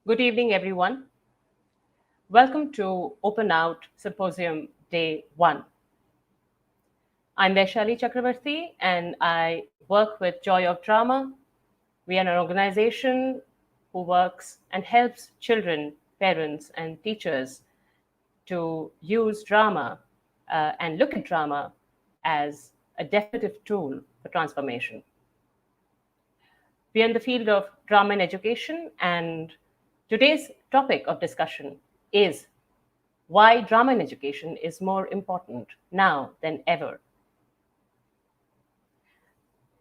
Good evening, everyone. Welcome to Open Out Symposium Day 1. I'm Vaishali Chakravarty, and I work with Joy of Drama. We are an organization who works and helps children, parents, and teachers to use drama and look at drama as a definitive tool for transformation. We are in the field of drama and education, and today's topic of discussion is why drama in education is more important now than ever.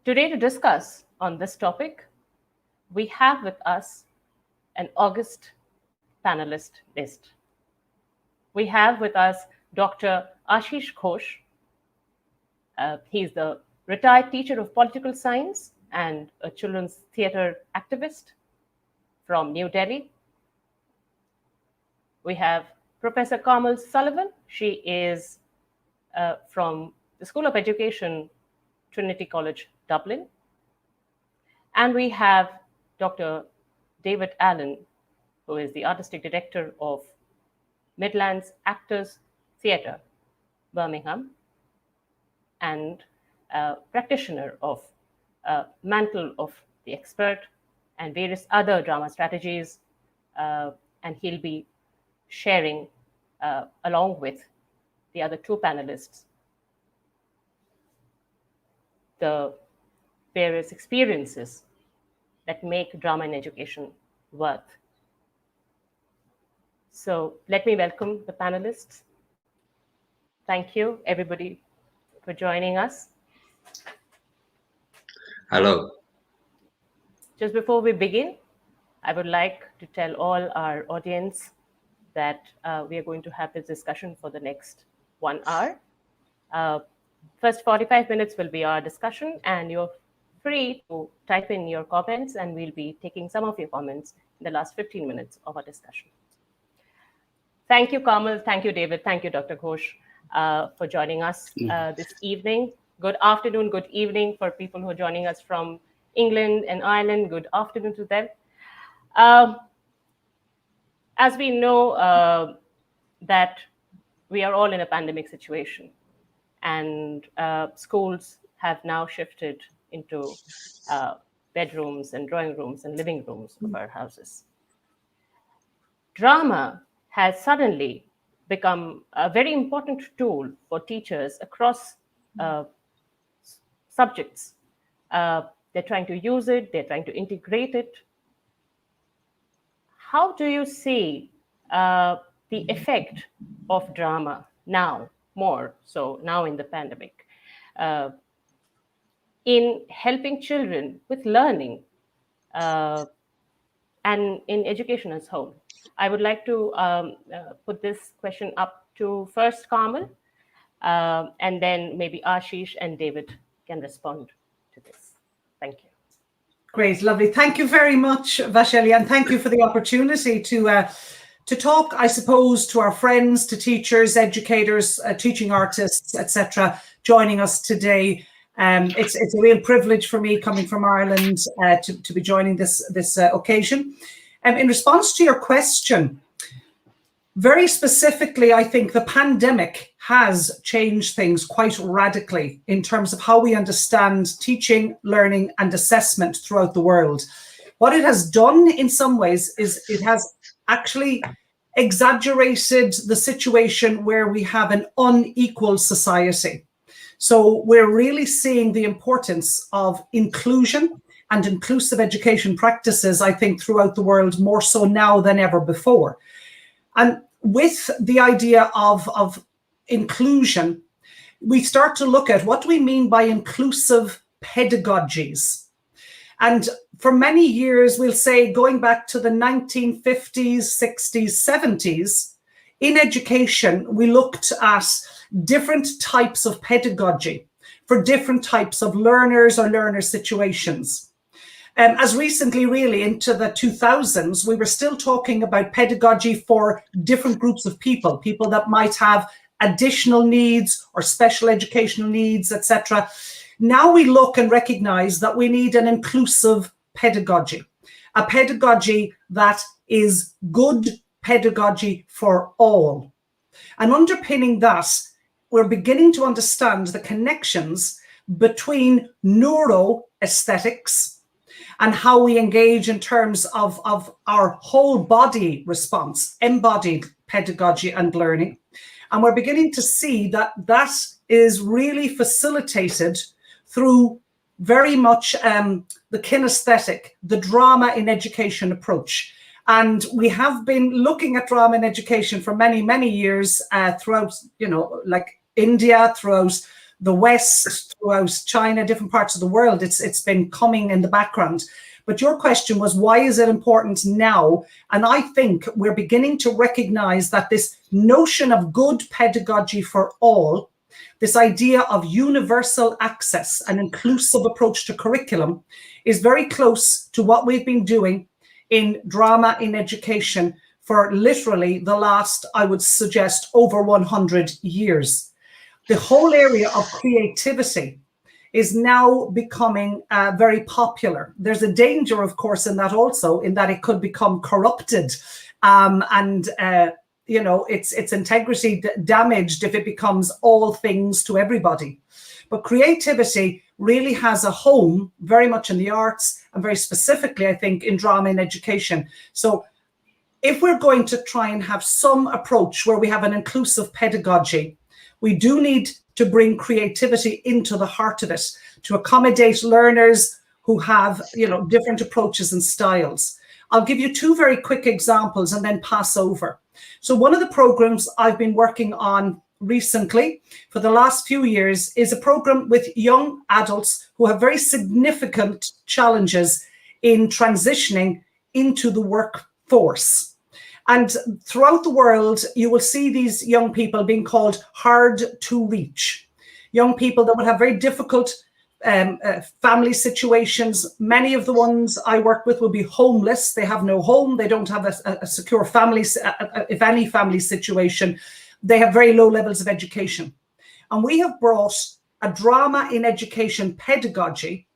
Today, to discuss on this topic, we have with us an august panelist list. We have with us Dr. Ashish Ghosh. He's the retired teacher of political science and a children's theater activist from New Delhi. We have Professor Carmel Sullivan. She is from the School of Education, Trinity College, Dublin. And we have Dr. David Allen, who is the artistic director of Midland's Actors Theatre, Birmingham, and practitioner of Mantle of the Expert and various other drama strategies. And he'll be sharing, along with the other two panelists, the various experiences that make drama in education worth. So let me welcome the panelists. Thank you, everybody, for joining us. Hello. Just before we begin, I would like to tell all our audience that we are going to have this discussion for the next 1 hour. First 45 minutes will be our discussion, and you're free to type in your comments, and we'll be taking some of your comments in the last 15 minutes of our discussion. Thank you, Carmel. Thank you, David. Thank you, Dr. Ghosh, for joining us this evening. Good afternoon, good evening for people who are joining us from England and Ireland. Good afternoon to them. As we know that we are all in a pandemic situation, and schools have now shifted into bedrooms and drawing rooms and living rooms of our houses. Drama has suddenly become a very important tool for teachers across subjects. They're trying to use it, they're trying to integrate it. How do you see the effect of drama now, more so now in the pandemic, in helping children with learning and in education as a whole? I would like to put this question up to first Carmel, and then maybe Ashish and David can respond to this. Thank you. Great, lovely. Thank you very much, Vaishali, and thank you for the opportunity to talk, I suppose, to our friends, to teachers, educators, teaching artists, etc., joining us today. It's a real privilege for me, coming from Ireland, to be joining this occasion. In response to your question, very specifically, I think the pandemic has changed things quite radically in terms of how we understand teaching, learning, and assessment throughout the world. What it has done in some ways is it has actually exaggerated the situation where we have an unequal society. So we're really seeing the importance of inclusion and inclusive education practices, I think, throughout the world, more so now than ever before. And with the idea of inclusion, we start to look at what do we mean by inclusive pedagogies. And for many years, we'll say, going back to the 1950s, 60s, 70s, in education, we looked at different types of pedagogy for different types of learners or learner situations. As recently, really, into the 2000s, we were still talking about pedagogy for different groups of people, people that might have additional needs or special educational needs, etc. Now we look and recognize that we need an inclusive pedagogy, a pedagogy that is good pedagogy for all. And underpinning that, we're beginning to understand the connections between neuroaesthetics and how we engage in terms of our whole body response, embodied pedagogy and learning. And we're beginning to see that that is really facilitated through very much the kinesthetic, the drama in education approach. And we have been looking at drama in education for many, many years throughout, like India, throughout the West, throughout China, different parts of the world. It's been coming in the background. But your question was, why is it important now? And I think we're beginning to recognize that this notion of good pedagogy for all, this idea of universal access and inclusive approach to curriculum, is very close to what we've been doing in drama in education for literally the last, I would suggest, over 100 years. The whole area of creativity is now becoming very popular. There's a danger, of course, in that also, in that it could become corrupted and its integrity damaged if it becomes all things to everybody. But creativity really has a home very much in the arts, and very specifically, I think, in drama in education. So if we're going to try and have some approach where we have an inclusive pedagogy, we do need to bring creativity into the heart of it, to accommodate learners who have, different approaches and styles. I'll give you two very quick examples and then pass over. So one of the programs I've been working on recently for the last few years is a program with young adults who have very significant challenges in transitioning into the workforce. And throughout the world, you will see these young people being called hard to reach. Young people that will have very difficult family situations. Many of the ones I work with will be homeless. They have no home. They don't have a secure family, if any family situation. They have very low levels of education. And we have brought a drama in education pedagogy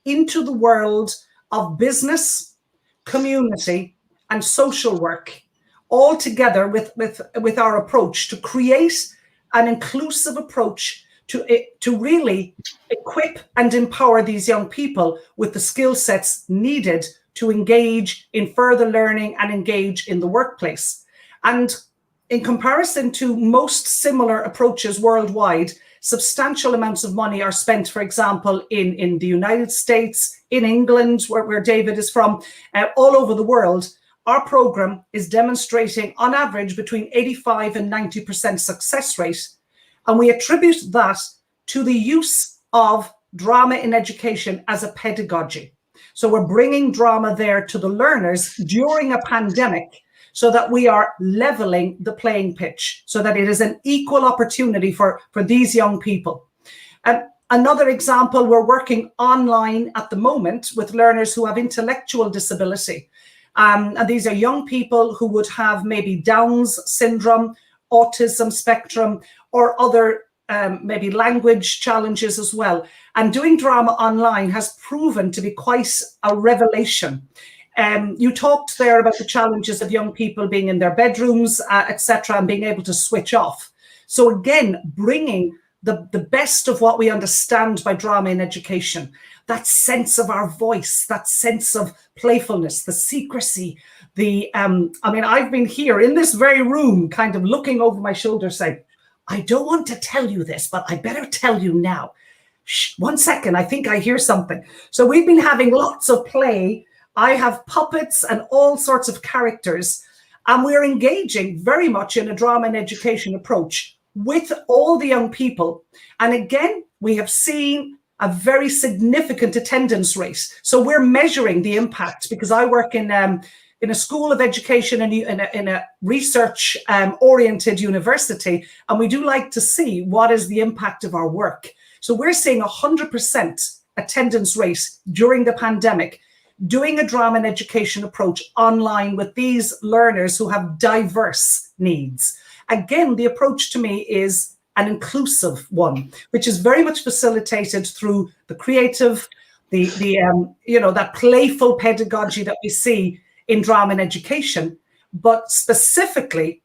into the world of business, community, and social work, all together with our approach to create an inclusive approach to really equip and empower these young people with the skill sets needed to engage in further learning and engage in the workplace. And in comparison to most similar approaches worldwide, substantial amounts of money are spent, for example, in the United States, in England, where David is from, all over the world. Our program is demonstrating on average between 85 and 90% success rate. And we attribute that to the use of drama in education as a pedagogy. So we're bringing drama there to the learners during a pandemic so that we are leveling the playing pitch, so that it is an equal opportunity for these young people. Another example, we're working online at the moment with learners who have intellectual disability. And these are young people who would have maybe Down's syndrome, autism spectrum, or other maybe language challenges as well. And doing drama online has proven to be quite a revelation. You talked there about the challenges of young people being in their bedrooms, etc., and being able to switch off. So again, bringing the best of what we understand by drama in education, that sense of our voice, that sense of playfulness, the secrecy, I've been here in this very room kind of looking over my shoulder saying, I don't want to tell you this, but I better tell you now. Shh, 1 second, I think I hear something. So we've been having lots of play. I have puppets and all sorts of characters, and we're engaging very much in a drama and education approach with all the young people. And again, we have seen a very significant attendance rate. So we're measuring the impact, because I work in a school of education and in a research oriented university, and we do like to see what is the impact of our work. So we're seeing 100% attendance rate during the pandemic, doing a drama and education approach online with these learners who have diverse needs. Again, the approach to me is an inclusive one, which is very much facilitated through the creative, that playful pedagogy that we see in drama and education, but specifically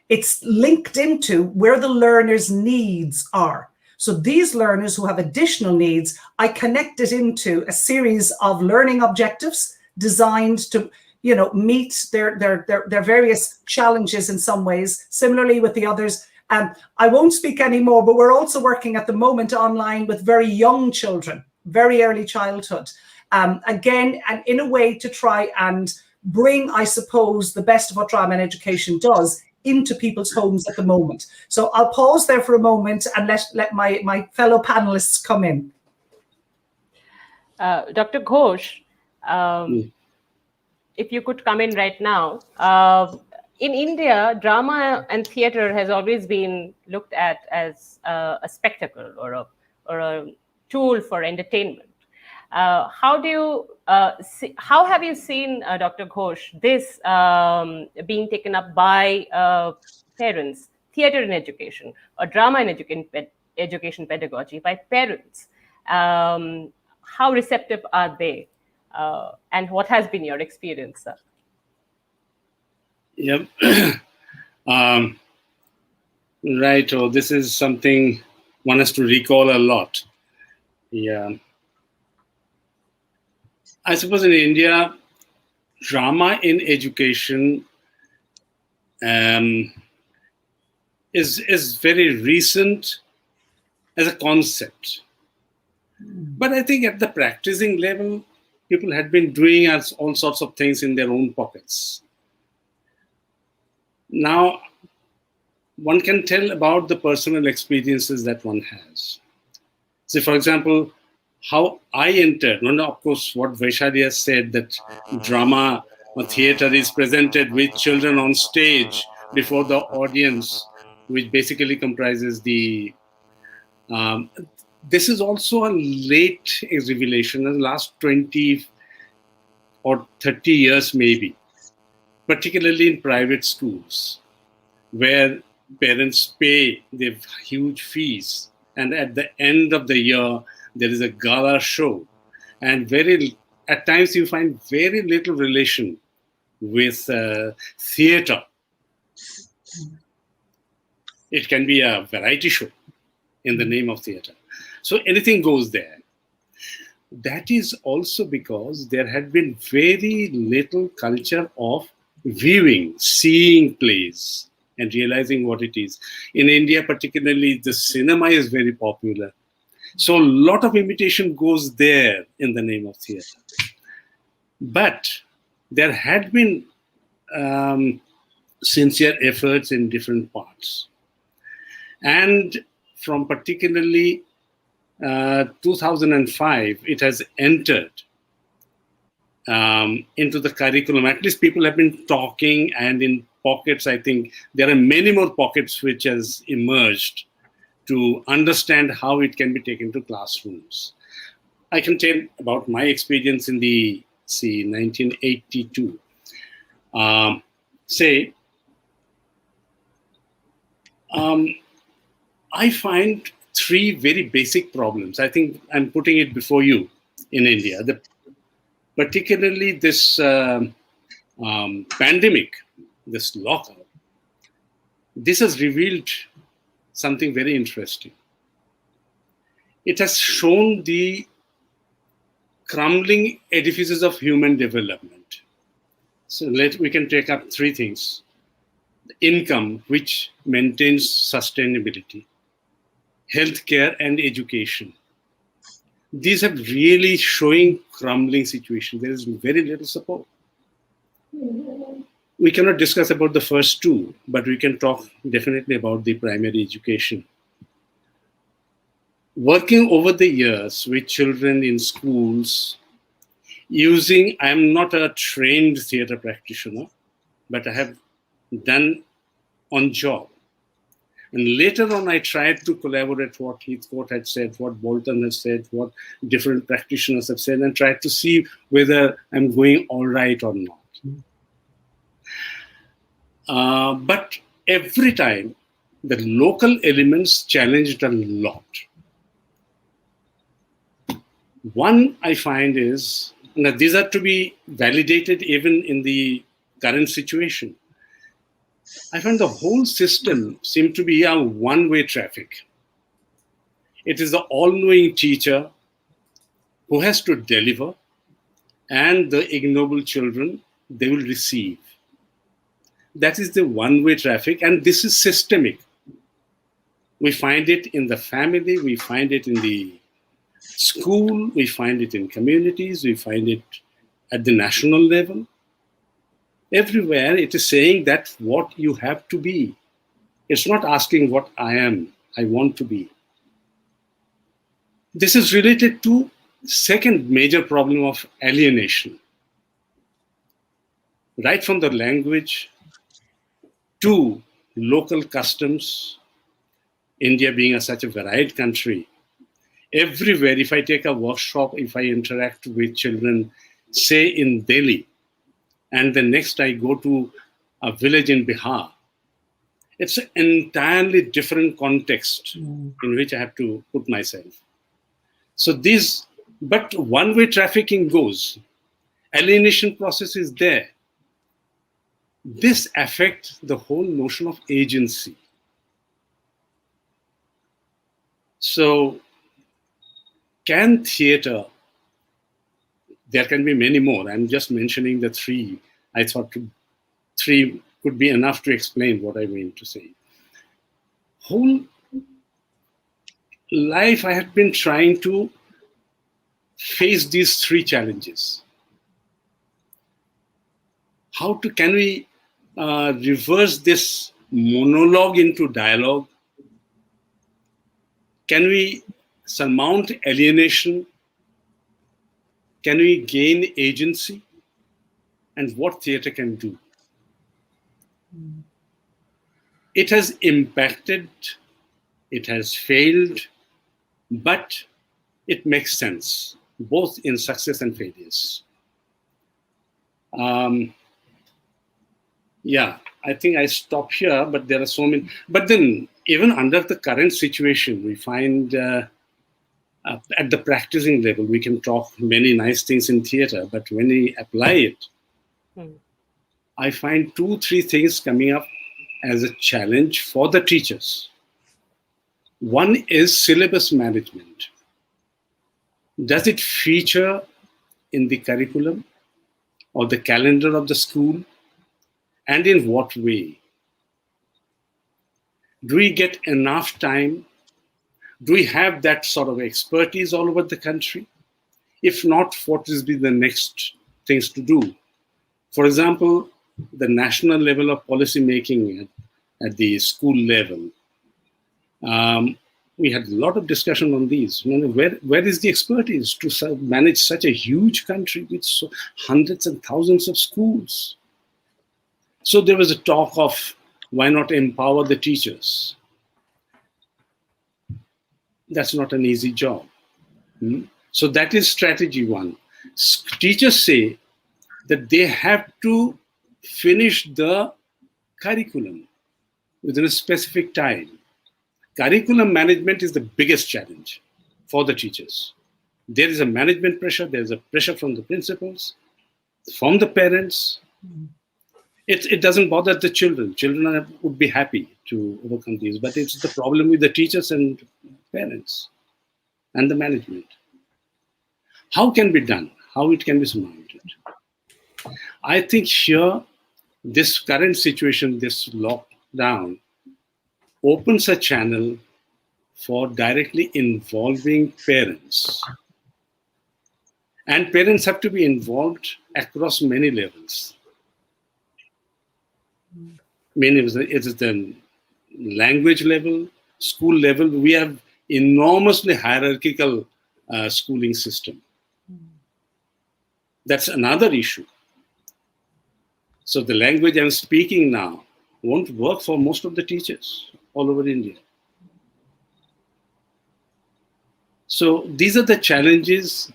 it's linked into where the learner's needs are. So these learners who have additional needs, I connect it into a series of learning objectives designed to, you know, meet their various challenges in some ways. Similarly with the others, I won't speak anymore, but we're also working at the moment online with very young children, very early childhood. Again, and in a way to try and bring, I suppose, the best of what drama and education does into people's homes at the moment. So I'll pause there for a moment and let my fellow panelists come in. Dr. Ghosh, if you could come in right now. In India, drama and theater has always been looked at as a spectacle or a tool for entertainment. How have you seen, Dr. Ghosh, this being taken up by parents, theater in education or drama in education pedagogy by parents? How receptive are they? And what has been your experience? Yep. Right. Oh, this is something one has to recall a lot. Yeah. I suppose in India, drama in education is very recent as a concept. But I think at the practicing level, people had been doing all sorts of things in their own pockets. Now, one can tell about the personal experiences that one has. So, for example, how I entered, of course, what Vaishali has said, that drama or theater is presented with children on stage before the audience, which basically comprises the... this is also a late revelation in the last 20 or 30 years maybe, particularly in private schools, where parents pay their huge fees, and at the end of the year, there is a gala show, and at times you find very little relation with theater. It can be a variety show in the name of theater. So anything goes there. That is also because there had been very little culture of viewing, seeing plays and realizing what it is. In India, particularly, the cinema is very popular. So a lot of imitation goes there in the name of theater. But there had been sincere efforts in different parts. And from particularly 2005, it has entered into the curriculum. At least people have been talking, and in pockets, I think there are many more pockets which has emerged to understand how it can be taken to classrooms. I can tell about my experience in the 1982. I find three very basic problems. I think I'm putting it before you in India. Particularly this pandemic, this lockout, this has revealed something very interesting. It has shown the crumbling edifices of human development. So we can take up three things. Income, which maintains sustainability, healthcare and education. These are really showing crumbling situation. There is very little support. We cannot discuss about the first two, but we can talk definitely about the primary education. Working over the years with children in schools, I'm not a trained theater practitioner, but I have done on job. And later on, I tried to collaborate what Heathcote had said, what Bolton has said, what different practitioners have said, and tried to see whether I'm going all right or not. But every time, the local elements challenged a lot. One I find is Now, these are to be validated even in the current situation. I find the whole system seemed to be a one-way traffic. It is the all-knowing teacher who has to deliver, and the ignoble children they will receive. That is the one-way traffic, and this is systemic. We find it in the family, we find it in the school, we find it in communities, we find it at the national level. Everywhere it is saying that what you have to be. It's not asking what I am, I want to be. This is related to second major problem of alienation. Right from the language to local customs, India being such a varied country, everywhere, if I take a workshop, if I interact with children, say in Delhi, and the next I go to a village in Bihar, it's an entirely different context in which I have to put myself. So but one-way trafficking goes. Alienation process is there. This affects the whole notion of agency. So, can theater, there can be many more. I'm just mentioning the three. I thought three could be enough to explain what I mean to say. Whole life I have been trying to face these three challenges. Can we reverse this monologue into dialogue? Can we surmount alienation? Can we gain agency? And what theater can do? It has impacted, it has failed, but it makes sense, both in success and failures. Yeah, I think I stop here, but there are so many. But then, even under the current situation, we find at the practicing level, we can talk many nice things in theater, but when we apply it, I find 2-3 things coming up as a challenge for the teachers. One is syllabus management. Does it feature in the curriculum or the calendar of the school? And in what way? Do we get enough time? Do we have that sort of expertise all over the country? If not, what is the next things to do? For example, the national level of policy making at the school level. We had a lot of discussion on these. Where is the expertise to manage such a huge country with hundreds and thousands of schools? So there was a talk of why not empower the teachers? That's not an easy job. So that is strategy one. Teachers say that they have to finish the curriculum within a specific time. Curriculum management is the biggest challenge for the teachers. There is a management pressure, there is a pressure from the principals, from the parents. It doesn't bother the children. Children would be happy to overcome these, but it's the problem with the teachers and parents and the management. How can be done? How it can be surmounted? I think here, this current situation, this lockdown, opens a channel for directly involving parents. And parents have to be involved across many levels. It is the language level, school level. We have enormously hierarchical schooling system. That's another issue. So the language I'm speaking now won't work for most of the teachers all over India. So these are the challenges.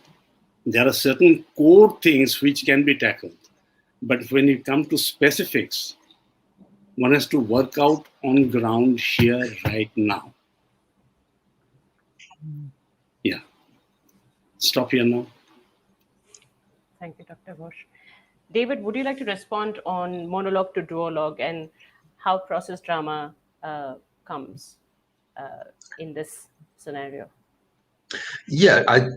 There are certain core things which can be tackled. But when you come to specifics, one has to work out on ground here right now. Yeah. Stop here now. Thank you, Dr. Ghosh. David, would you like to respond on monologue to duologue and how process drama comes in this scenario? Yeah, I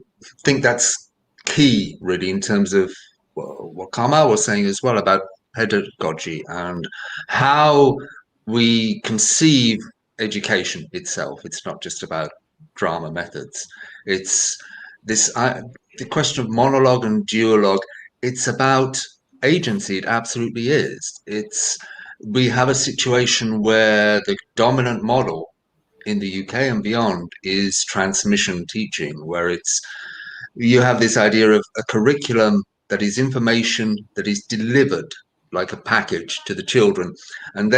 think that's key, really, in terms of what Carmel was saying as well about pedagogy and how we conceive education itself. It's not just about drama methods. It's the question of monologue and duologue. It's about agency. It absolutely is. We have a situation where the dominant model in the UK and beyond is transmission teaching, where you have this idea of a curriculum that is information that is delivered like a package to the children, and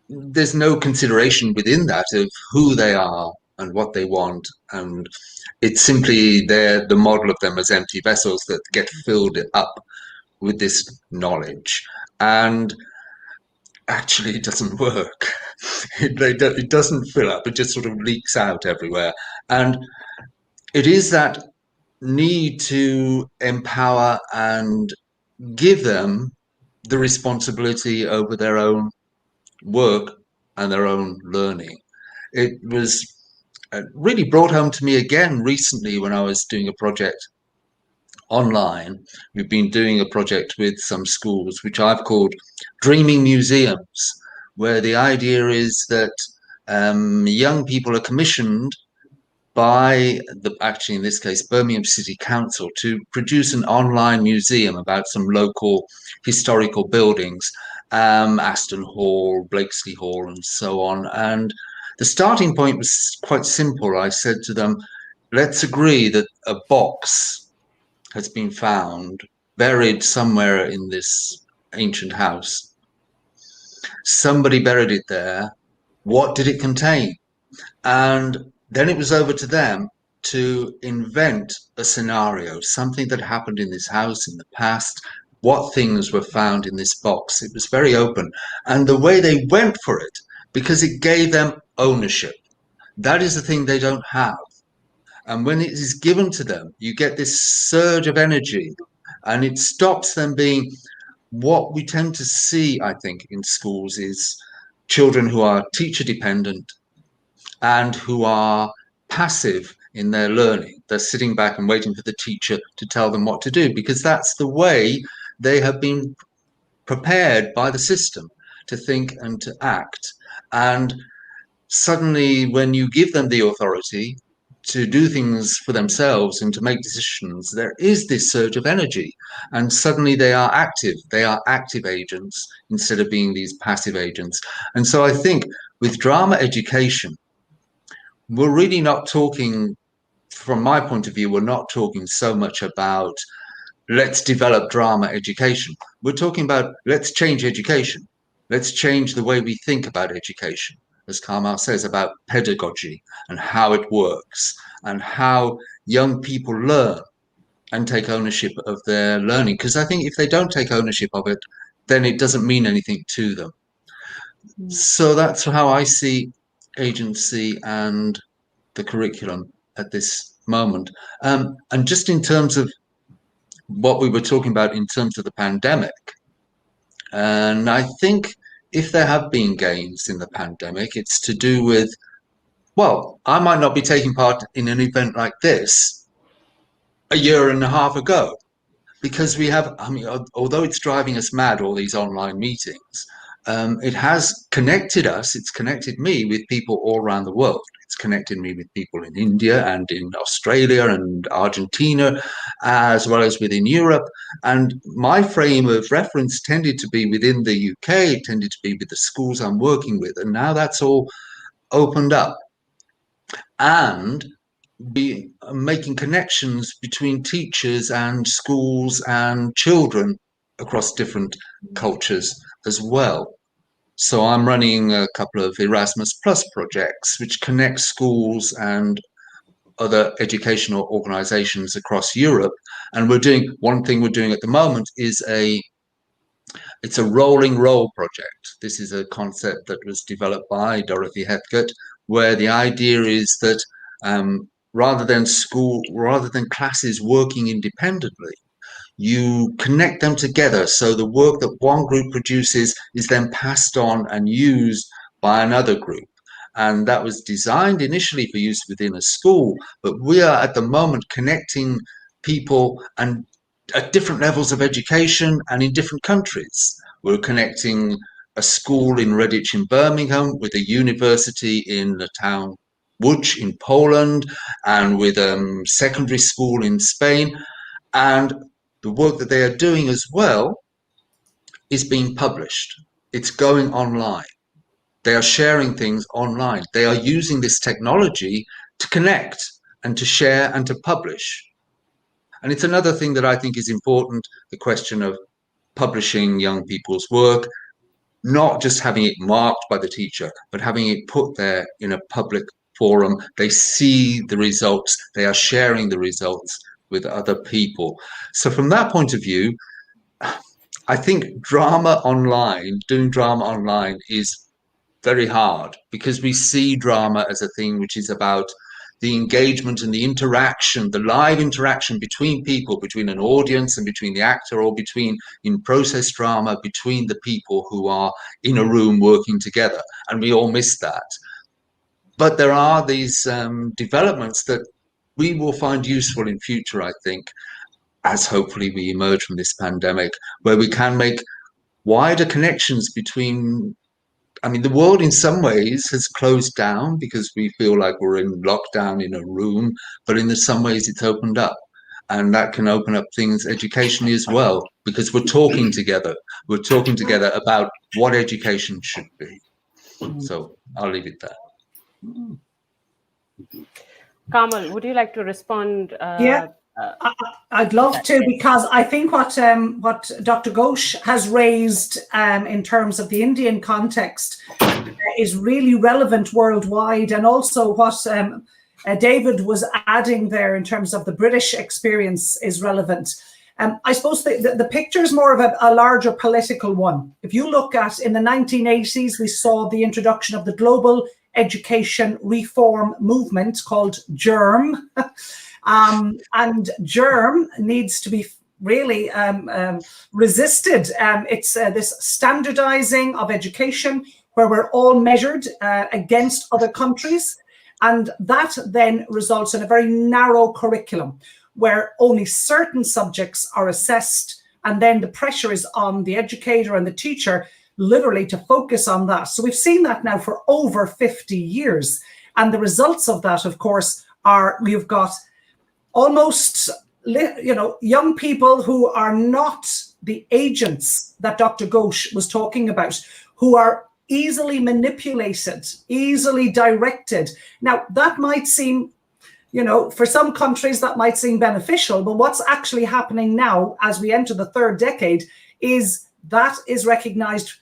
there's no consideration within that of who they are and what they want, and it's simply the model of them as empty vessels that get filled up with this knowledge, and actually it doesn't work. It doesn't fill up, it just sort of leaks out everywhere. And it is that need to empower and give them the responsibility over their own work and their own learning. It was really brought home to me again recently when I was doing a project online. We've been doing a project with some schools, which I've called Dreaming Museums, where the idea is that young people are commissioned by actually in this case Birmingham City Council to produce an online museum about some local historical buildings, Aston Hall, Blakesley Hall, and so on. And the starting point was quite simple. I said to them, let's agree that a box has been found buried somewhere in this ancient house. Somebody buried it there. What did it contain? And then it was over to them to invent a scenario, something that happened in this house in the past, what things were found in this box. It was very open. And the way they went for it, because it gave them ownership. That is the thing they don't have. And when it is given to them, you get this surge of energy, and it stops them being what we tend to see, I think, in schools is children who are teacher dependent and who are passive in their learning. They're sitting back and waiting for the teacher to tell them what to do, because that's the way they have been prepared by the system to think and to act. And suddenly, when you give them the authority to do things for themselves and to make decisions, there is this surge of energy, and suddenly they are active agents instead of being these passive agents. And so I think with drama education, we're really not talking, from my point of view, we're not talking so much about let's develop drama education. We're talking about let's change education. Let's change the way we think about education, as Carmel says, about pedagogy and how it works and how young people learn and take ownership of their learning. Because I think if they don't take ownership of it, then it doesn't mean anything to them. So that's how I see agency and the curriculum at this moment. And just in terms of what we were talking about in terms of the pandemic, and I think if there have been gains in the pandemic, it's to do with, well, I might not be taking part in an event like this a year and a half ago, because we have, I mean, although it's driving us mad, all these online meetings, it has connected us, it's connected me with people all around the world. It's connected me with people in India and in Australia and Argentina, as well as within Europe. And my frame of reference tended to be within the UK, tended to be with the schools I'm working with. And now that's all opened up. And be making connections between teachers and schools and children across different cultures as well. So I'm running a couple of Erasmus Plus projects which connect schools and other educational organizations across Europe. And one thing we're doing at the moment is it's a rolling roll project. This is a concept that was developed by Dorothy Hethgott, where the idea is that rather than classes working independently, you connect them together. So the work that one group produces is then passed on and used by another group. And that was designed initially for use within a school, but we are at the moment connecting people and at different levels of education and in different countries. We're connecting a school in Redditch in Birmingham with a university in the town Łódź in Poland, and with a secondary school in Spain. And the work that they are doing as well is being published. It's going online. They are sharing things online. They are using this technology to connect and to share and to publish. And it's another thing that I think is important, the question of publishing young people's work, not just having it marked by the teacher, but having it put there in a public forum. They see the results. They are sharing the results with other people. So from that point of view, I think doing drama online is very hard, because we see drama as a thing which is about the engagement and the interaction, the live interaction between people, between an audience and between the actor, or between, in process drama, between the people who are in a room working together. And we all miss that. But there are these developments that we will find useful in future, I think, as hopefully we emerge from this pandemic, where we can make wider connections between, I mean, the world in some ways has closed down because we feel like we're in lockdown in a room, but in some ways it's opened up. And that can open up things educationally as well, because we're talking together. We're talking together about what education should be. So I'll leave it there. Carmel, would you like to respond? Yeah. I'd love to, because I think what Dr. Ghosh has raised in terms of the Indian context is really relevant worldwide, and also what David was adding there in terms of the British experience is relevant. I suppose the picture is more of a larger political one. If you look at, in the 1980s, we saw the introduction of the global education reform movement called GERM. And GERM needs to be really resisted. It's this standardizing of education where we're all measured against other countries. And that then results in a very narrow curriculum where only certain subjects are assessed. And then the pressure is on the educator and the teacher literally to focus on that. So we've seen that now for over 50 years. And the results of that, of course, are we've got almost, young people who are not the agents that Dr. Ghosh was talking about, who are easily manipulated, easily directed. Now, that might seem, for some countries that might seem beneficial, but what's actually happening now as we enter the third decade is that is recognized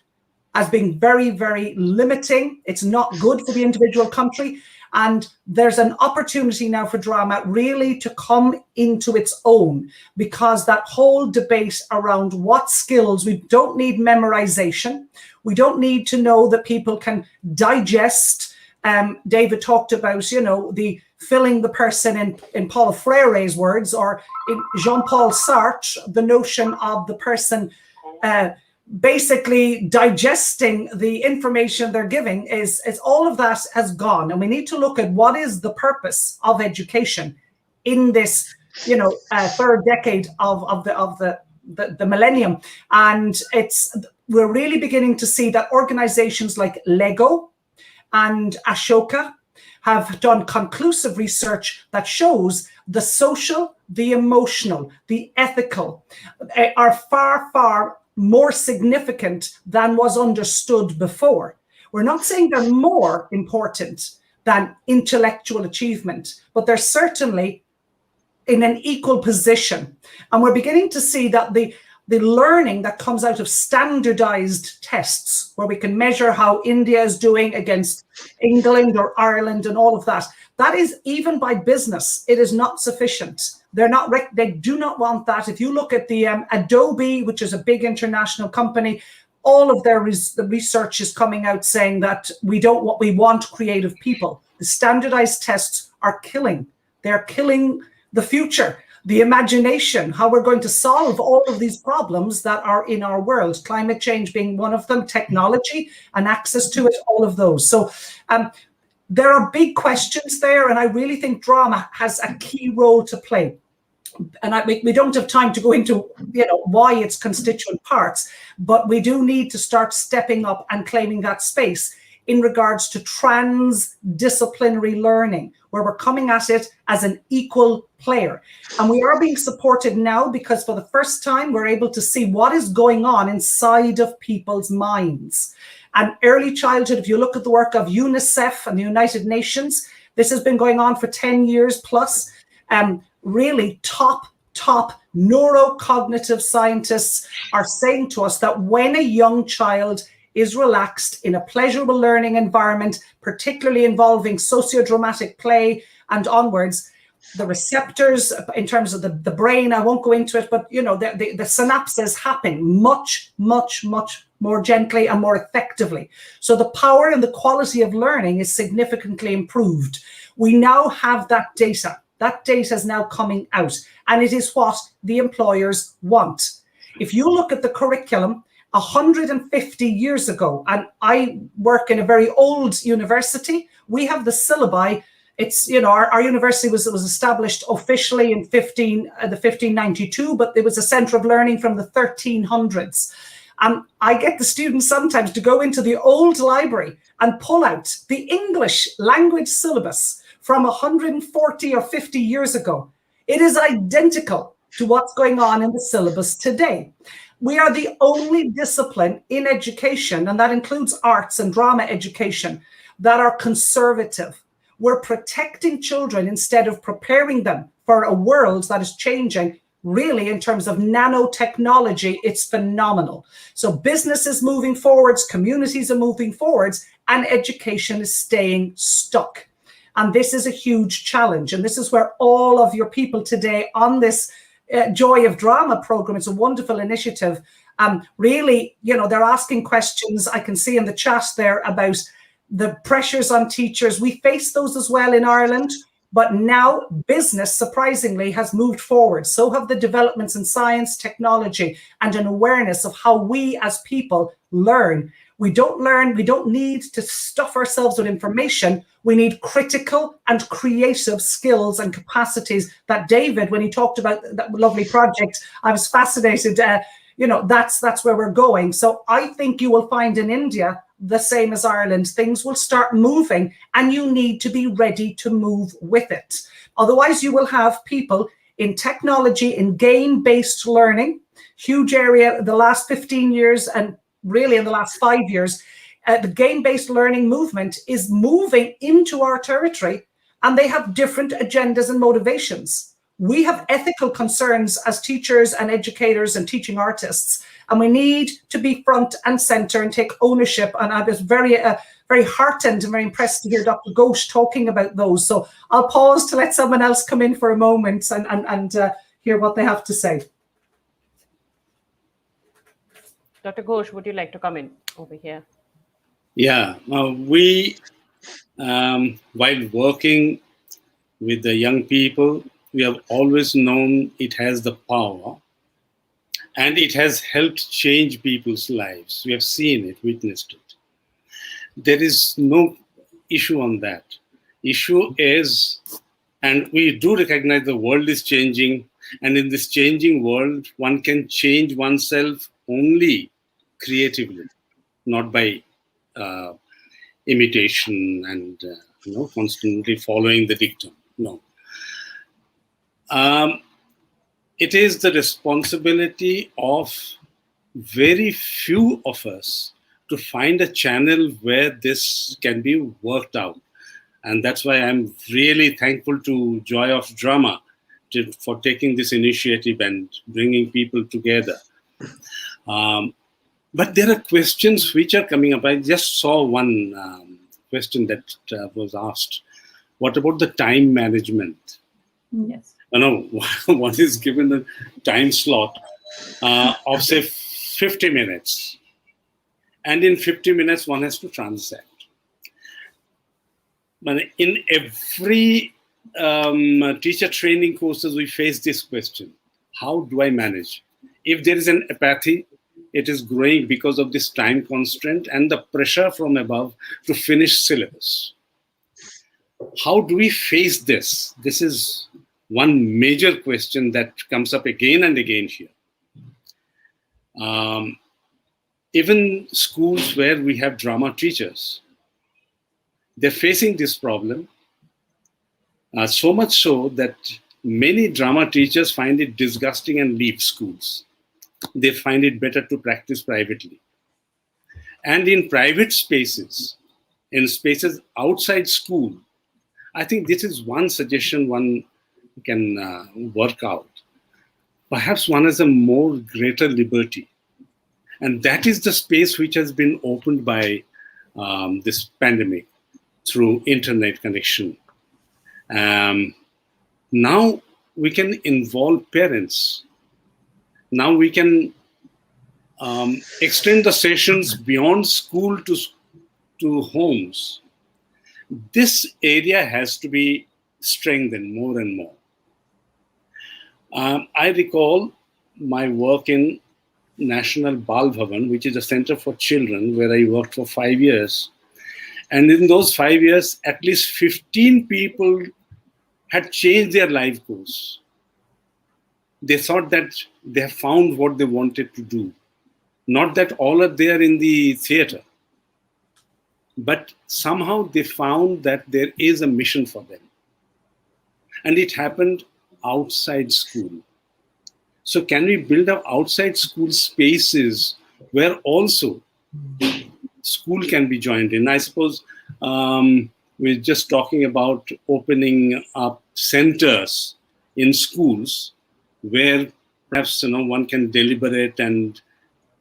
as being very, very limiting. It's not good for the individual country. And there's an opportunity now for drama really to come into its own, because that whole debate around what skills, we don't need memorization. We don't need to know that people can digest. David talked about, the filling the person in Paulo Freire's words, or in Jean-Paul Sartre, the notion of the person basically digesting the information they're giving is all of that has gone. And we need to look at what is the purpose of education in this, third decade of the millennium. And we're really beginning to see that organizations like Lego and Ashoka have done conclusive research that shows the social, the emotional, the ethical are far, far more significant than was understood before. We're not saying they're more important than intellectual achievement, but they're certainly in an equal position. And we're beginning to see that the learning that comes out of standardized tests, where we can measure how India is doing against England or Ireland and all of that, that is, even by business, it is not sufficient. They do not want that. If you look at the Adobe, which is a big international company, all of the research is coming out saying that we want creative people. The standardized tests are killing. They're killing the future. the imagination, how we're going to solve all of these problems that are in our world, climate change being one of them, technology and access to it, all of those. So there are big questions there, and I really think drama has a key role to play. And we don't have time to go into, why its constituent parts, but we do need to start stepping up and claiming that space in regards to transdisciplinary learning, where we're coming at it as an equal player. And we are being supported now because for the first time, we're able to see what is going on inside of people's minds. And early childhood, if you look at the work of UNICEF and the United Nations, this has been going on for 10 years plus. Really top neurocognitive scientists are saying to us that when a young child is relaxed in a pleasurable learning environment, particularly involving sociodramatic play and onwards, the receptors in terms of the brain, I won't go into it, but the synapses happen much more gently and more effectively. So the power and the quality of learning is significantly improved. We now have that data. That data is now coming out, and it is what the employers want. If you look at the curriculum 150 years ago, and I work in a very old university, we have the syllabi. It's, our university was established officially in 1592, but it was a center of learning from the 1300s. And I get the students sometimes to go into the old library and pull out the English language syllabus from 140 or 50 years ago. It is identical to what's going on in the syllabus today. We are the only discipline in education, and that includes arts and drama education, that are conservative. We're protecting children instead of preparing them for a world that is changing. Really, in terms of nanotechnology, it's phenomenal. So business is moving forwards, communities are moving forwards, and education is staying stuck. And this is a huge challenge. And this is where all of your people today on this Joy of Drama program, it's a wonderful initiative. Really, they're asking questions. I can see in the chat there about the pressures on teachers. We face those as well in Ireland. But now business, surprisingly, has moved forward. So have the developments in science, technology, and an awareness of how we as people learn. We don't need to stuff ourselves with information. We need critical and creative skills and capacities that David, when he talked about that lovely project, I was fascinated. That's where we're going. So I think you will find in India, the same as Ireland, things will start moving, and you need to be ready to move with it. Otherwise, you will have people in technology, in game-based learning, huge area the last 15 years, and really in the last 5 years, the game-based learning movement is moving into our territory, and they have different agendas and motivations. We have ethical concerns as teachers and educators and teaching artists, and we need to be front and center and take ownership. And I was very heartened and very impressed to hear Dr. Ghosh talking about those. So I'll pause to let someone else come in for a moment and hear what they have to say. Dr. Ghosh, would you like to come in over here? Yeah, we, while working with the young people, we have always known it has the power, and it has helped change people's lives. We have seen it, witnessed it. There is no issue on that. Issue is, and we do recognize the world is changing, and in this changing world, one can change oneself only creatively, not by imitation and constantly following the dictum. No. It is the responsibility of very few of us to find a channel where this can be worked out. And that's why I'm really thankful to Joy of Drama for taking this initiative and bringing people together. But there are questions which are coming up. I just saw one question that was asked. What about the time management? Yes. One is given a time slot of, say, 50 minutes. And in 50 minutes, one has to transact. But in every teacher training courses, we face this question: how do I manage? If there is an apathy, it is growing because of this time constraint and the pressure from above to finish syllabus. How do we face this? This is one major question that comes up again and again here. Even schools where we have drama teachers, they're facing this problem. So much so that many drama teachers find it disgusting and leave schools. They find it better to practice privately. And in private spaces, in spaces outside school, I think this is one suggestion one can work out. Perhaps one has a more greater liberty. And that is the space which has been opened by this pandemic through internet connection. Now we can involve parents. Now we can extend the sessions beyond school to homes. This area has to be strengthened more and more. I recall my work in National Bal Bhavan, which is a center for children, where I worked for 5 years. And in those 5 years, at least 15 people had changed their life course. They thought that they have found what they wanted to do. Not that all are there in the theater, but somehow they found that there is a mission for them. And it happened outside school. So can we build up outside school spaces where also school can be joined in? I suppose we're just talking about opening up centers in schools where perhaps one can deliberate and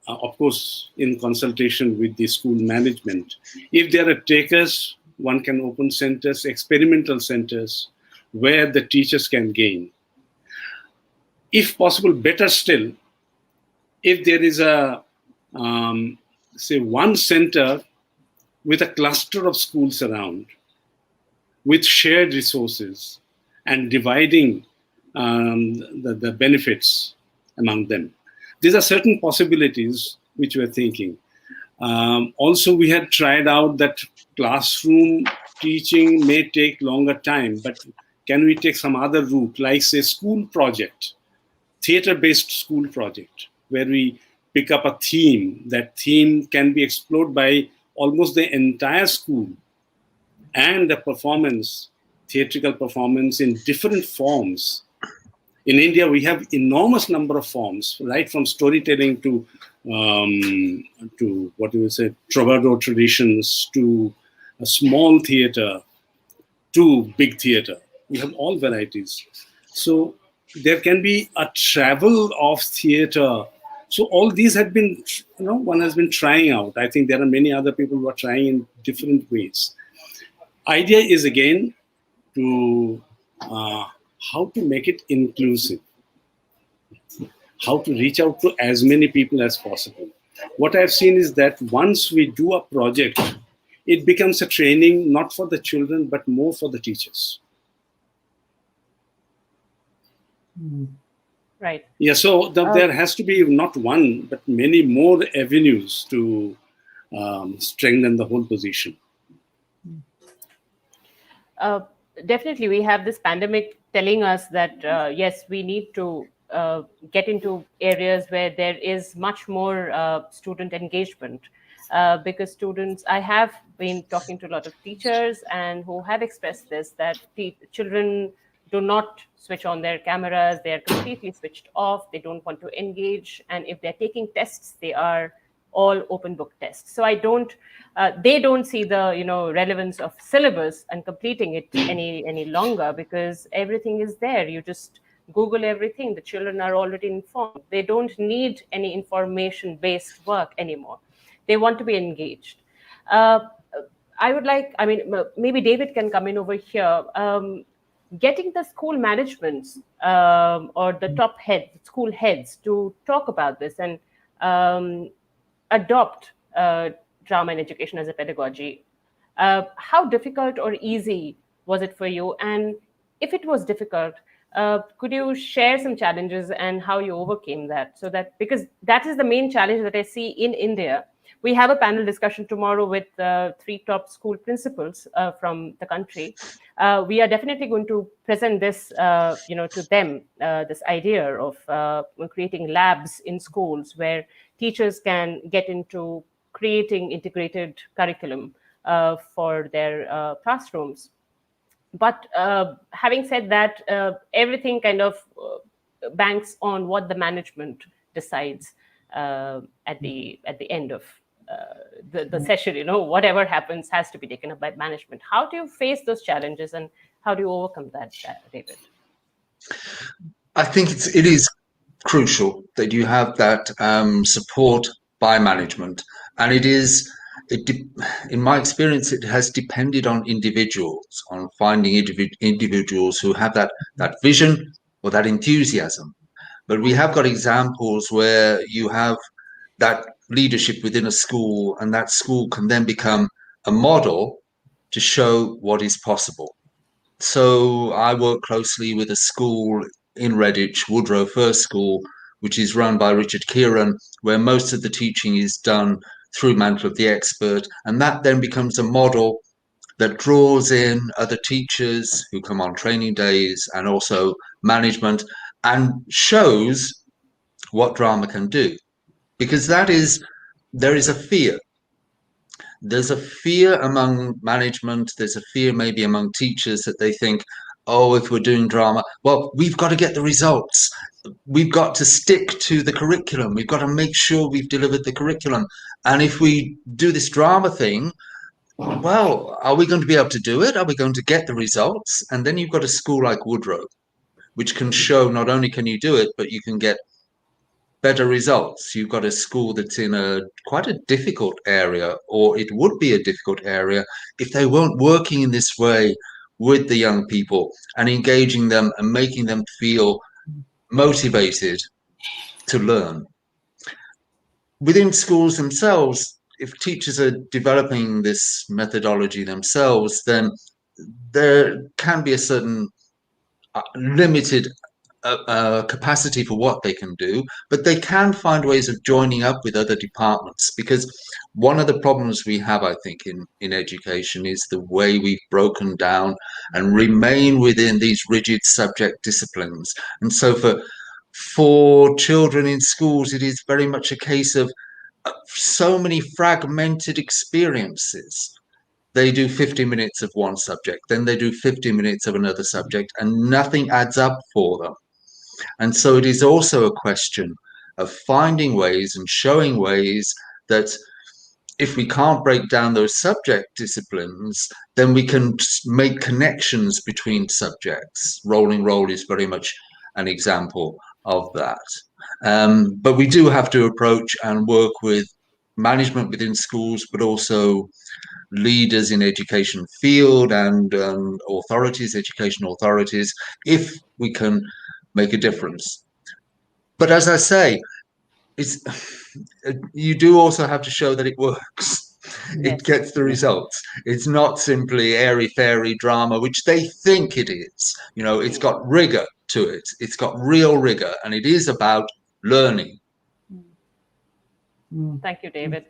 of course in consultation with the school management. If there are takers, one can open centers, experimental centers where the teachers can gain. If possible, better still, if there is a say one center with a cluster of schools around, with shared resources and dividing the benefits among them. These are certain possibilities which we're thinking. Also, we had tried out that classroom teaching may take longer time, but can we take some other route, like say school project, theater-based school project, where we pick up a theme. That theme can be explored by almost the entire school, and a performance, theatrical performance in different forms. In India, we have enormous number of forms, right from storytelling to what you would say, troubadour traditions, to a small theater, to big theater. We have all varieties. So there can be a travel of theater. So all these have been, one has been trying out. I think there are many other people who are trying in different ways. Idea is again to how to make it inclusive, how to reach out to as many people as possible. What I've seen is that once we do a project, it becomes a training not for the children, but more for the teachers. Right. Yeah, so there has to be not one, but many more avenues to strengthen the whole position. Definitely, we have this pandemic telling us that, yes, we need to get into areas where there is much more student engagement. Because students, I have been talking to a lot of teachers and who have expressed this, that children do not switch on their cameras. They are completely switched off. They don't want to engage. And if they're taking tests, they are all open book tests. So they don't see the relevance of syllabus and completing it any longer, because everything is there. You just Google everything. The children are already informed. They don't need any information-based work anymore. They want to be engaged. Maybe David can come in over here. Getting the school managements or the top school heads to talk about this and adopt drama in education as a pedagogy. How difficult or easy was it for you? And if it was difficult, could you share some challenges and how you overcame that? So that, because that is the main challenge that I see in India. We have a panel discussion tomorrow with 3 top school principals from the country. We are definitely going to present this, to them, this idea of creating labs in schools where teachers can get into creating integrated curriculum for their classrooms. But having said that, everything kind of banks on what the management decides at the end of the session. Whatever happens has to be taken up by management. How do you face those challenges, and how do you overcome that, David? I think it is crucial that you have that support by management, and in my experience, it has depended on individuals, on finding individuals who have that vision or that enthusiasm. But we have got examples where you have that leadership within a school, and that school can then become a model to show what is possible. So I work closely with a school in Redditch, Woodrow First School, which is run by Richard Kieran, where most of the teaching is done through Mantle of the Expert, and that then becomes a model that draws in other teachers who come on training days and also management, and shows what drama can do. Because there is a fear. There's a fear among management, there's a fear maybe among teachers that they think, oh, if we're doing drama, well, we've got to get the results. We've got to stick to the curriculum. We've got to make sure we've delivered the curriculum. And if we do this drama thing, well, are we going to be able to do it? Are we going to get the results? And then you've got a school like Woodrow, which can show not only can you do it, but you can get better results. You've got a school that's in quite a difficult area, or it would be a difficult area if they weren't working in this way with the young people and engaging them and making them feel motivated to learn. Within schools themselves, if teachers are developing this methodology themselves, then there can be a certain limited capacity for what they can do, but they can find ways of joining up with other departments, because one of the problems we have, I think, in education is the way we've broken down and remain within these rigid subject disciplines. And so for children in schools, it is very much a case of so many fragmented experiences. They do 50 minutes of one subject, then they do 50 minutes of another subject, and nothing adds up for them. And so it is also a question of finding ways and showing ways that if we can't break down those subject disciplines, then we can make connections between subjects. Rolling Roll is very much an example of that. But we do have to approach and work with management within schools, but also leaders in education field and authorities, education authorities, if we can make a difference. But as I say, you do also have to show that it works. Yes. It gets the results. It's not simply airy-fairy drama, which they think it is. It's got rigor to it. It's got real rigor, and it is about learning. Thank you, David.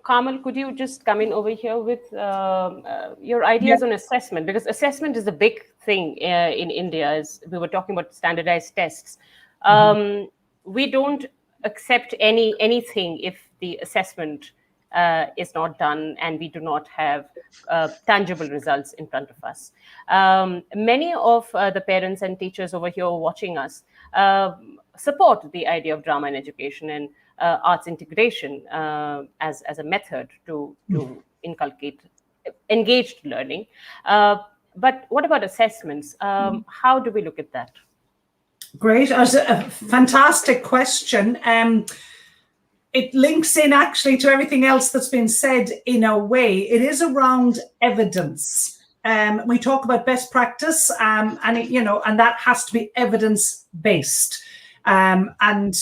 Carmel, could you just come in over here with your ideas on assessment? Because assessment is a big thing in India, as we were talking about standardized tests. We don't accept anything if the assessment is not done and we do not have tangible results in front of us. Many of the parents and teachers over here watching us support the idea of drama in education and arts integration as a method to inculcate engaged learning. But what about assessments? How do we look at that? Great. That's a fantastic question. It links in actually to everything else that's been said in a way. It is around evidence. We talk about best practice, and that has to be evidence-based. And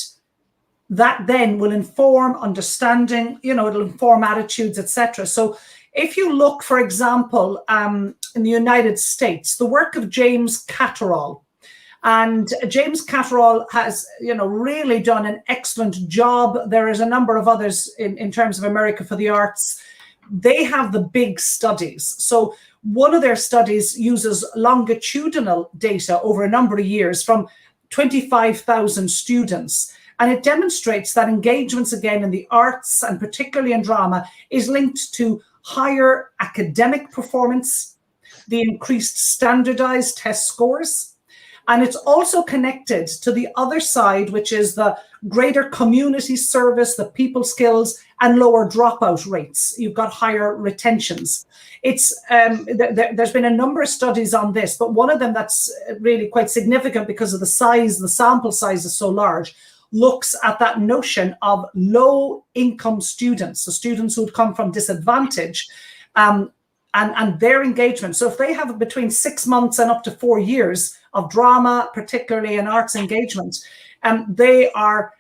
that then will inform understanding, it'll inform attitudes, etc. So if you look, for example, in the United States, the work of James Catterall, and James Catterall has, really done an excellent job. There is a number of others in terms of America for the Arts. They have the big studies. So one of their studies uses longitudinal data over a number of years from 25,000 students. And it demonstrates that engagements, again, in the arts and particularly in drama, is linked to higher academic performance, the increased standardized test scores. And it's also connected to the other side, which is the greater community service, the people skills, and lower dropout rates. You've got higher retentions. It's there's been a number of studies on this, but one of them that's really quite significant because of the size, the sample size is so large, looks at that notion of low-income students, so students who would come from disadvantage, and their engagement. So if they have between 6 months and up to 4 years of drama, particularly in arts engagement, they are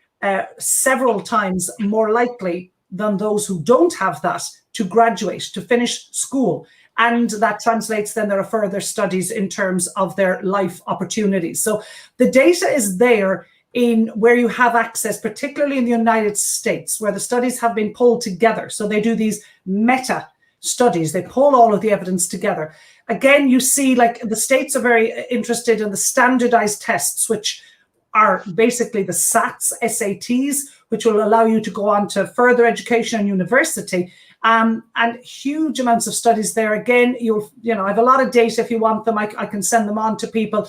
several times more likely than those who don't have that to graduate, to finish school. And that translates, then there are further studies in terms of their life opportunities. So the data is there in where you have access, particularly in the United States, where the studies have been pulled together. So they do these meta studies, they pull all of the evidence together. Again, you see, like, the states are very interested in the standardized tests, which are basically the SATs, which will allow you to go on to further education and university, and huge amounts of studies there. Again, I have a lot of data. If you want them, I can send them on to people.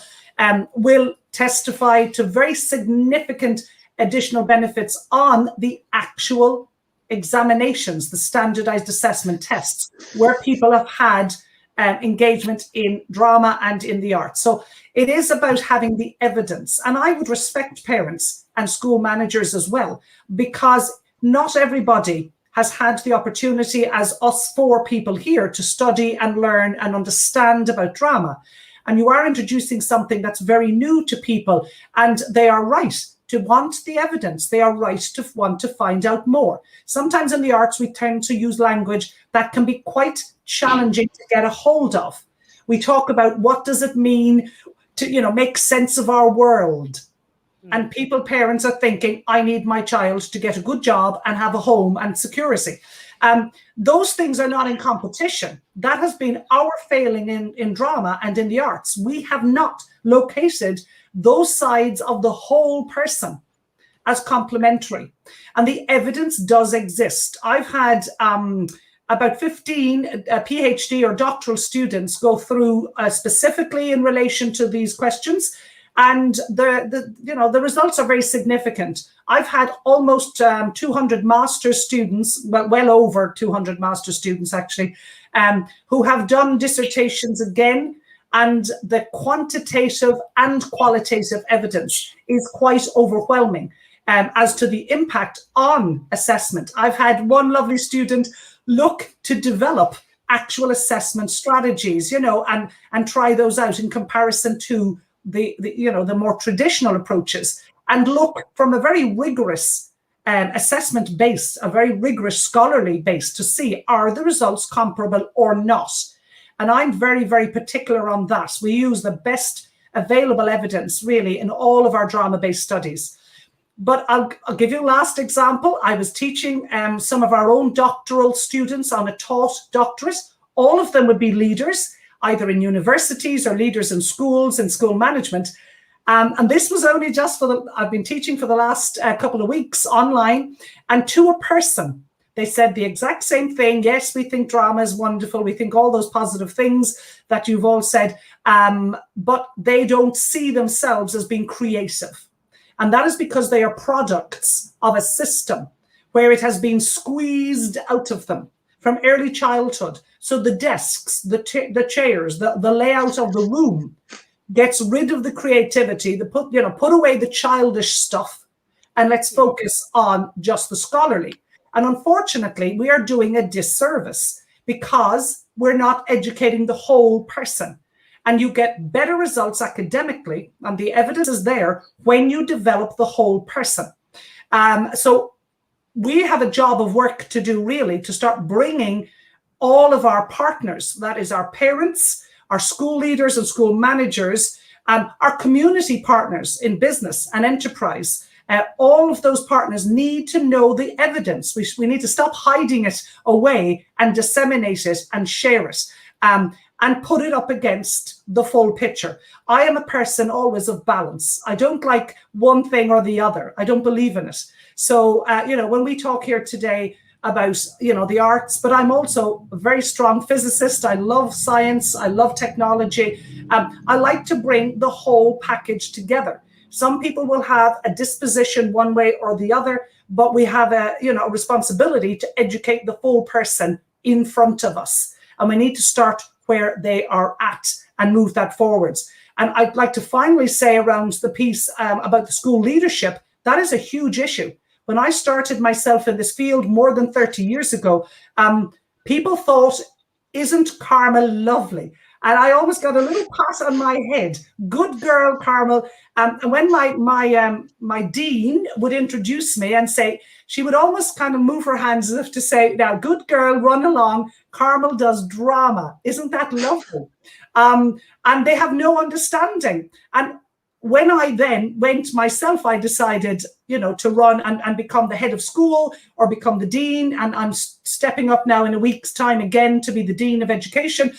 Will testify to very significant additional benefits on the actual examinations, the standardized assessment tests, where people have had engagement in drama and in the arts. So it is about having the evidence. And I would respect parents and school managers as well, because not everybody has had the opportunity, as us 4 people here, to study and learn and understand about drama. And you are introducing something that's very new to people, and they are right to want the evidence. They are right to want to find out more. Sometimes in the arts, we tend to use language that can be quite challenging to get a hold of. We talk about what does it mean to, make sense of our world. And parents are thinking, I need my child to get a good job and have a home and security. Those things are not in competition. That has been our failing in drama and in the arts. We have not located those sides of the whole person as complementary. And the evidence does exist. I've had about 15 PhD or doctoral students go through specifically in relation to these questions. And the results are very significant. I've had almost 200 master's students, well over 200 master's students actually, who have done dissertations again, and the quantitative and qualitative evidence is quite overwhelming as to the impact on assessment. I've had one lovely student look to develop actual assessment strategies, and try those out in comparison to the more traditional approaches, and look from a very rigorous assessment base, a very rigorous scholarly base, to see, are the results comparable or not? And I'm very, very particular on that. We use the best available evidence really in all of our drama-based studies. But I'll give you a last example. I was teaching some of our own doctoral students on a taught doctorate. All of them would be leaders, either in universities or leaders in schools and school management. And this was only just I've been teaching for the last couple of weeks online, and to a person, they said the exact same thing. Yes, we think drama is wonderful. We think all those positive things that you've all said, but they don't see themselves as being creative. And that is because they are products of a system where it has been squeezed out of them from early childhood. So the desks, the chairs, the layout of the room gets rid of the creativity, put away the childish stuff, and let's focus on just the scholarly. And unfortunately, we are doing a disservice because we're not educating the whole person. And you get better results academically, and the evidence is there, when you develop the whole person. So we have a job of work to do, really, to start bringing all of our partners, that is our parents, our school leaders and school managers, our community partners in business and enterprise, all of those partners need to know the evidence. We need to stop hiding it away and disseminate it and share it, and put it up against the full picture. I am a person always of balance. I don't like one thing or the other. I don't believe in it. So, when we talk here today about, the arts, but I'm also a very strong physicist. I love science. I love technology. I like to bring the whole package together. Some people will have a disposition one way or the other, but we have a responsibility to educate the full person in front of us. And we need to start where they are at and move that forwards. And I'd like to finally say around the piece about the school leadership, that is a huge issue. When I started myself in this field more than 30 years ago, people thought, isn't Carmel lovely? And I always got a little pat on my head. Good girl, Carmel. And when my dean would introduce me and say, she would almost kind of move her hands as if to say, now, good girl, run along. Carmel does drama. Isn't that lovely? And they have no understanding. And when I then went myself, I decided, to run and become the head of school or become the dean. And I'm stepping up now in a week's time again to be the dean of education.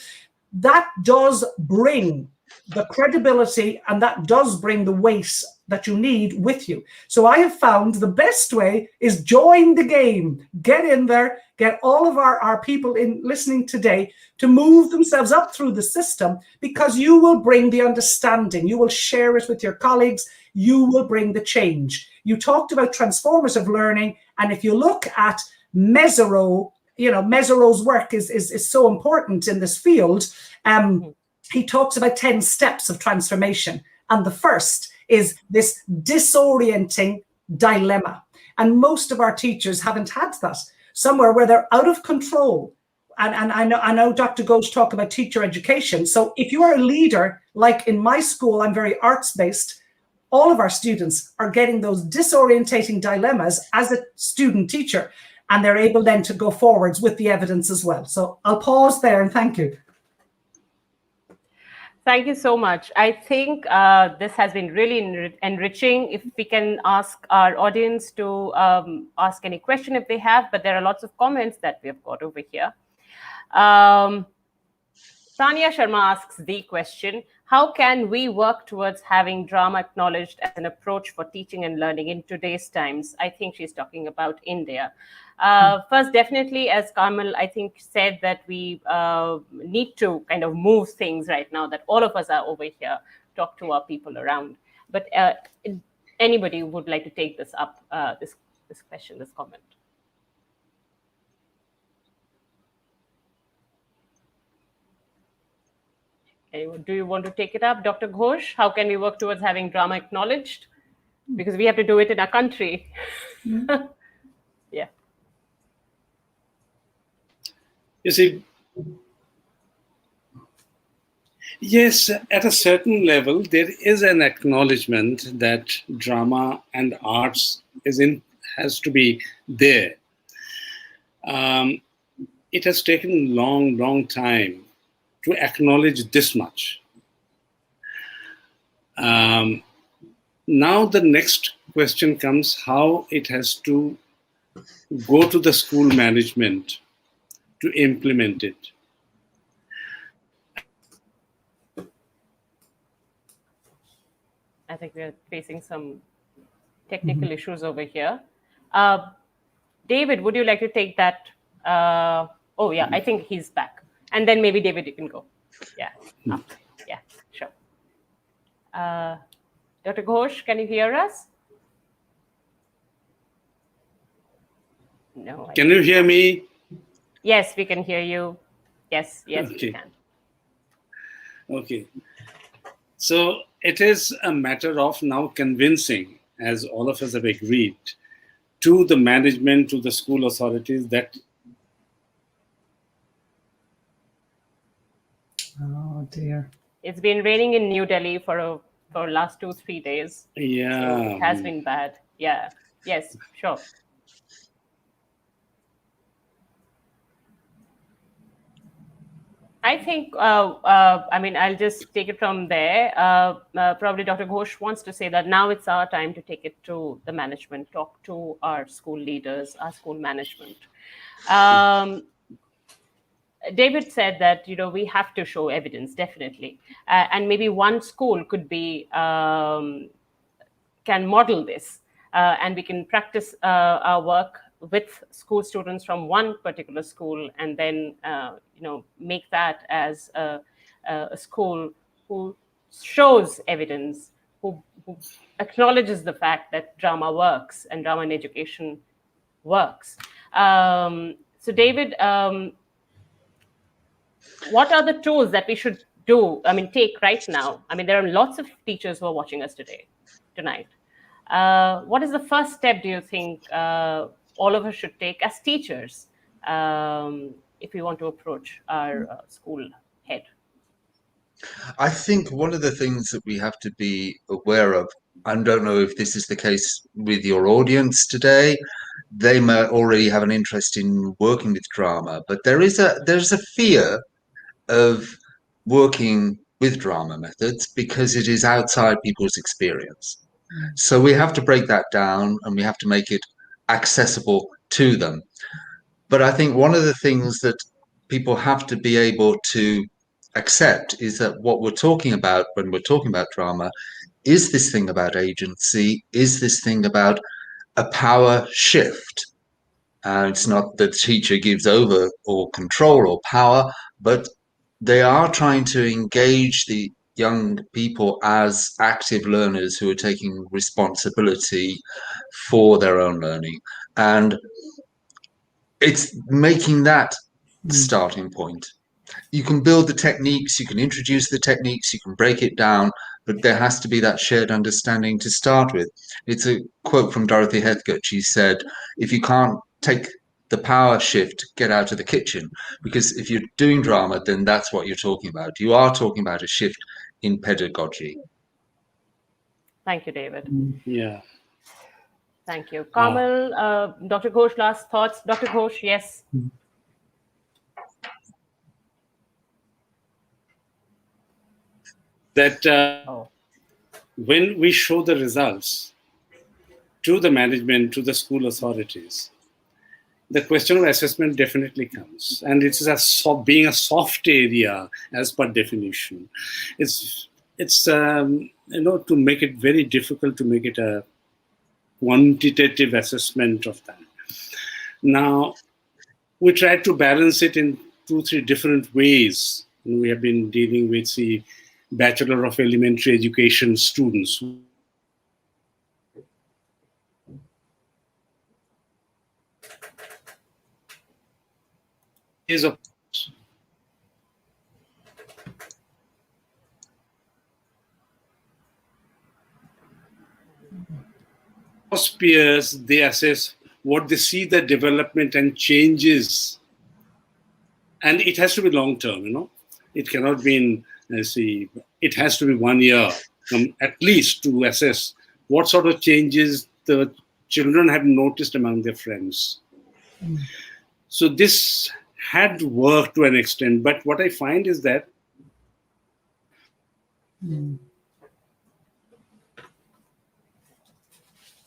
That does bring the credibility and that does bring the weight that you need with you. So I have found the best way is join the game. Get in there, get all of our people in listening today to move themselves up through the system, because you will bring the understanding. You will share it with your colleagues. You will bring the change. You talked about transformative learning. And if you look at Mesereau, Mesereau's work is so important in this field. He talks about 10 steps of transformation. And the first is this disorienting dilemma. And most of our teachers haven't had that. Somewhere where they're out of control. And I know Dr. Ghosh talked about teacher education. So if you are a leader, like in my school, I'm very arts-based, all of our students are getting those disorientating dilemmas as a student teacher. And they're able then to go forwards with the evidence as well. So I'll pause there and thank you. Thank you so much. I think this has been really enriching. If we can ask our audience to ask any question if they have, but there are lots of comments that we have got over here. Tanya Sharma asks the question, how can we work towards having drama acknowledged as an approach for teaching and learning in today's times? I think she's talking about India. First, definitely, as Carmel, I think, said that we need to kind of move things right now, that all of us are over here, talk to our people around. But anybody would like to take this up, this question, this comment? Do you want to take it up, Dr. Ghosh? How can we work towards having drama acknowledged? Because we have to do it in our country. Yeah. You see, yes, at a certain level, there is an acknowledgement that drama and arts has to be there. It has taken a long time to acknowledge this much. Now the next question comes, how it has to go to the school management to implement it. I think we're facing some technical issues over here. David, would you like to take that? Oh yeah, I think he's back. And then maybe David, you can go. Yeah, yeah, sure. Dr. Ghosh, can you hear us? No. Can you hear me? Yes, we can hear you. Yes, okay. We can. Okay. So it is a matter of now convincing, as all of us have agreed, to the management, to the school authorities that. Oh dear. It's been raining in New Delhi for last 2-3 days. Yeah. So it has been bad. Yeah. Yes, sure. I think, I mean, I'll just take it from there. Probably Dr. Ghosh wants to say that now it's our time to take it to the management, talk to our school leaders, our school management. David said that, we have to show evidence, definitely. And maybe one school could be, can model this, and we can practice our work with school students from one particular school, and then make that as a school who shows evidence, who acknowledges the fact that drama works and drama in education works. So David, what are the tools that we should take right now? I mean, there are lots of teachers who are watching us tonight. What is the first step, do you think, all of us should take as teachers if we want to approach our school head? I think one of the things that we have to be aware of, I don't know if this is the case with your audience today, they may already have an interest in working with drama, but there's a fear of working with drama methods because it is outside people's experience. So we have to break that down and we have to make it accessible to them. But I think one of the things that people have to be able to accept is that what we're talking about when we're talking about drama is this thing about agency, is this thing about a power shift. It's not that the teacher gives over or control or power, but they are trying to engage the young people as active learners who are taking responsibility for their own learning. And it's making that starting point. You can build the techniques, you can introduce the techniques, you can break it down, but there has to be that shared understanding to start with. It's a quote from Dorothy Heathcote. She said, if you can't take the power shift, get out of the kitchen. Because if you're doing drama, then that's what you're talking about. You are talking about a shift in pedagogy. Thank you, David. Yeah. Thank you. Carmel, Dr. Ghosh, last thoughts? Dr. Ghosh, yes. That when we show the results to the management, to the school authorities, the question of assessment definitely comes. And it's being a soft area as per definition. It's to make it very difficult to make it a quantitative assessment of that. Now, we try to balance it in 2-3 different ways. We have been dealing with the Bachelor of Elementary Education students. Peers, they assess what they see the development and changes, and it has to be long term. It cannot be it has to be 1 year at least to assess what sort of changes the children have noticed among their friends. So this had worked to an extent, but what I find is that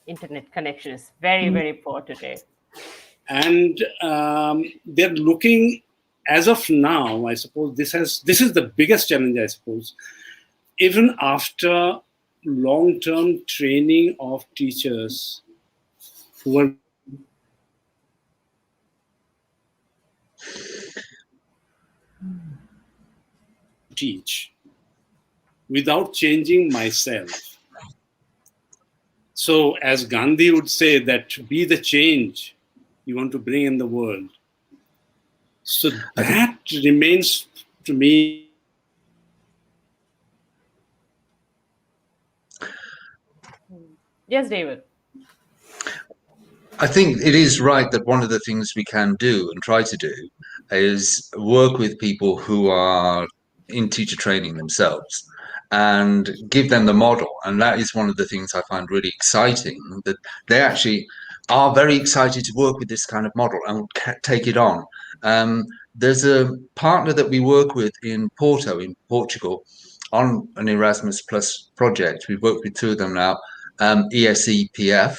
Internet connection is very, very poor today. And they're looking, as of now, I suppose this is the biggest challenge, I suppose. Even after long-term training of teachers who are teach without changing myself. So as Gandhi would say, that be the change you want to bring in the world. So that remains to me. Yes, David. I think it is right that one of the things we can do and try to do is work with people who are in teacher training themselves and give them the model. And that is one of the things I find really exciting, that they actually are very excited to work with this kind of model and take it on. There's a partner that we work with in Porto, in Portugal, on an Erasmus Plus project. We've worked with two of them now, ESEPF,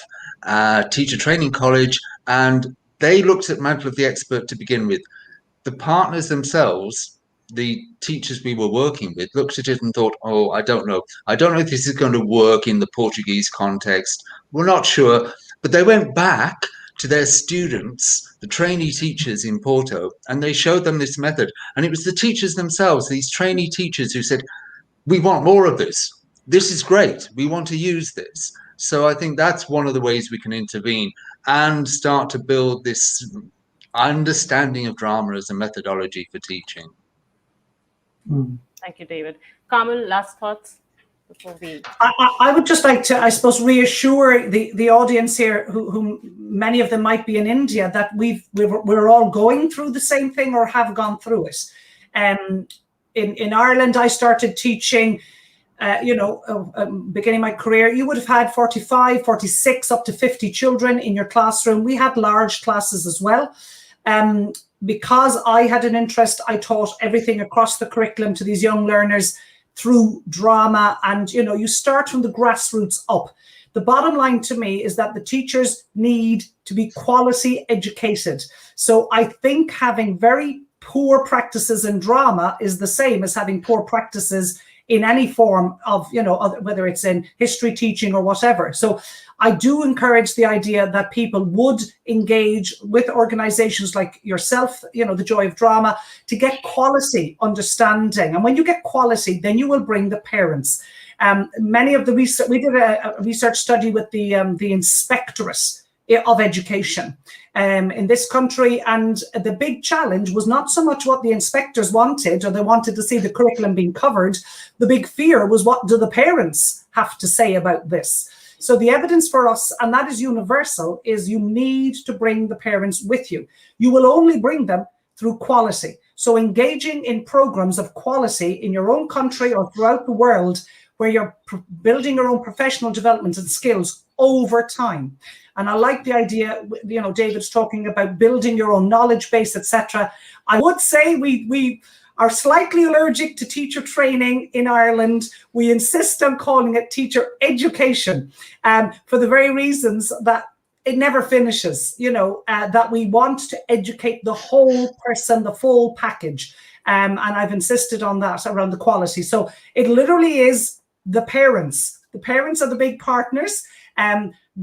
Teacher Training College, and they looked at Mantle of the Expert to begin with. The partners themselves, the teachers we were working with, looked at it and thought, oh, I don't know if this is going to work in the Portuguese context. We're not sure. But they went back to their students, the trainee teachers in Porto, and they showed them this method. And it was the teachers themselves, these trainee teachers, who said, we want more of this. This is great. We want to use this. So I think that's one of the ways we can intervene and start to build this understanding of drama as a methodology for teaching. Thank you, David. Carmel, last thoughts before we... I would just like to, I suppose, reassure the audience here, who many of them might be in India, that we're all going through the same thing or have gone through it. In Ireland, I started teaching, beginning my career. You would have had 45, 46, up to 50 children in your classroom. We had large classes as well. Because I had an interest, I taught everything across the curriculum to these young learners through drama. And, you start from the grassroots up. The bottom line to me is that the teachers need to be quality educated. So I think having very poor practices in drama is the same as having poor practices in any form of, whether it's in history teaching or whatever. So I do encourage the idea that people would engage with organizations like yourself, the Joy of Drama, to get quality understanding. And when you get quality, then you will bring the parents. Many of the research, we did a research study with the Inspectorate of Education in this country, and the big challenge was not so much what the inspectors wanted, or they wanted to see the curriculum being covered. The big fear was, what do the parents have to say about this? So the evidence for us, and that is universal, is you need to bring the parents with you. You will only bring them through quality. So engaging in programs of quality in your own country or throughout the world, where you're building your own professional development and skills over time. And I like the idea, David's talking about building your own knowledge base, etc. I would say we are slightly allergic to teacher training in Ireland. We insist on calling it teacher education, for the very reasons that it never finishes, that we want to educate the whole person, the full package. And I've insisted on that around the quality. So it literally is the parents. The parents are the big partners.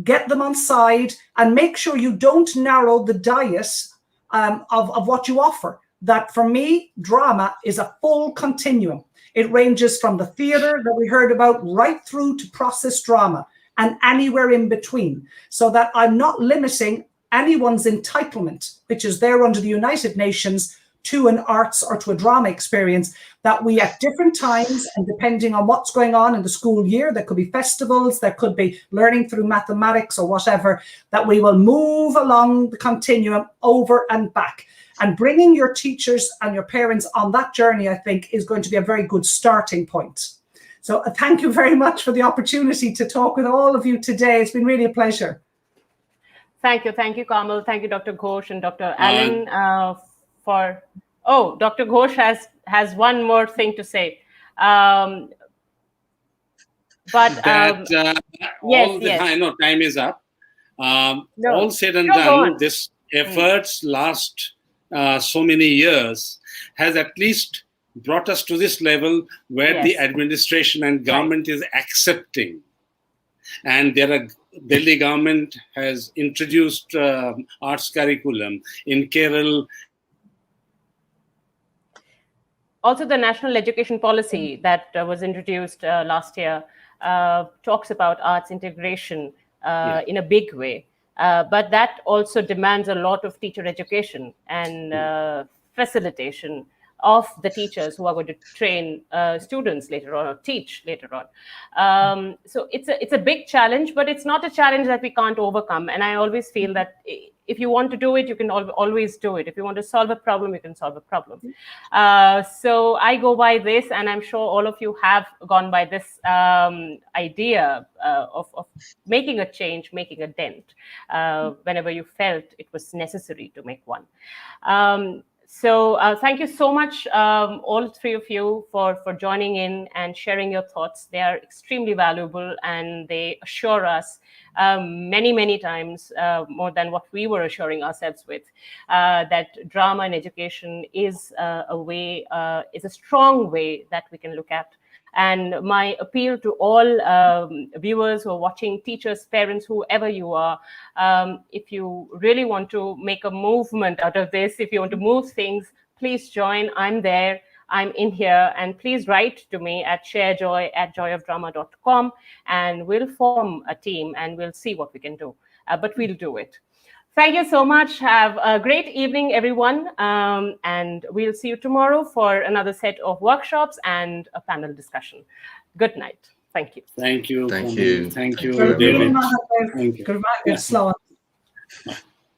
Get them on side and make sure you don't narrow the diet of what you offer. That for me, drama is a full continuum. It ranges from the theatre that we heard about right through to process drama and anywhere in between, so that I'm not limiting anyone's entitlement, which is there under the United Nations, to an arts or to a drama experience, that we at different times, and depending on what's going on in the school year, there could be festivals, there could be learning through mathematics or whatever, that we will move along the continuum over and back. And bringing your teachers and your parents on that journey, I think, is going to be a very good starting point. So thank you very much for the opportunity to talk with all of you today. It's been really a pleasure. Thank you, Carmel. Thank you, Dr. Ghosh and Dr. Allen, Dr. Ghosh has one more thing to say. Time is up. All said and done, this efforts last so many years has at least brought us to this level where the administration and government is accepting. And Delhi government has introduced arts curriculum. In Kerala, also the national education policy that was introduced last year talks about arts integration in a big way. But that also demands a lot of teacher education and facilitation of the teachers who are going to train students later on or teach later on. So it's a big challenge, but it's not a challenge that we can't overcome. And I always feel that if you want to do it, you can always do it. If you want to solve a problem, you can solve a problem. So I go by this, and I'm sure all of you have gone by this idea of making a change, making a dent, whenever you felt it was necessary to make one. So thank you so much, all three of you, for joining in and sharing your thoughts. They are extremely valuable, and they assure us many, many times, more than what we were assuring ourselves with, that drama in education is is a strong way that we can look at. And my appeal to all viewers who are watching, teachers, parents, whoever you are, if you really want to make a movement out of this, if you want to move things, please join. I'm there. I'm in here. And please write to me at sharejoy@joyofdrama.com, and we'll form a team and we'll see what we can do. But we'll do it. Thank you so much. Have a great evening, everyone. And we'll see you tomorrow for another set of workshops and a panel discussion. Good night. Thank you. Thank you. Thank you. Thank you, Good David. night. Thank you. Good night. Yeah. Slow.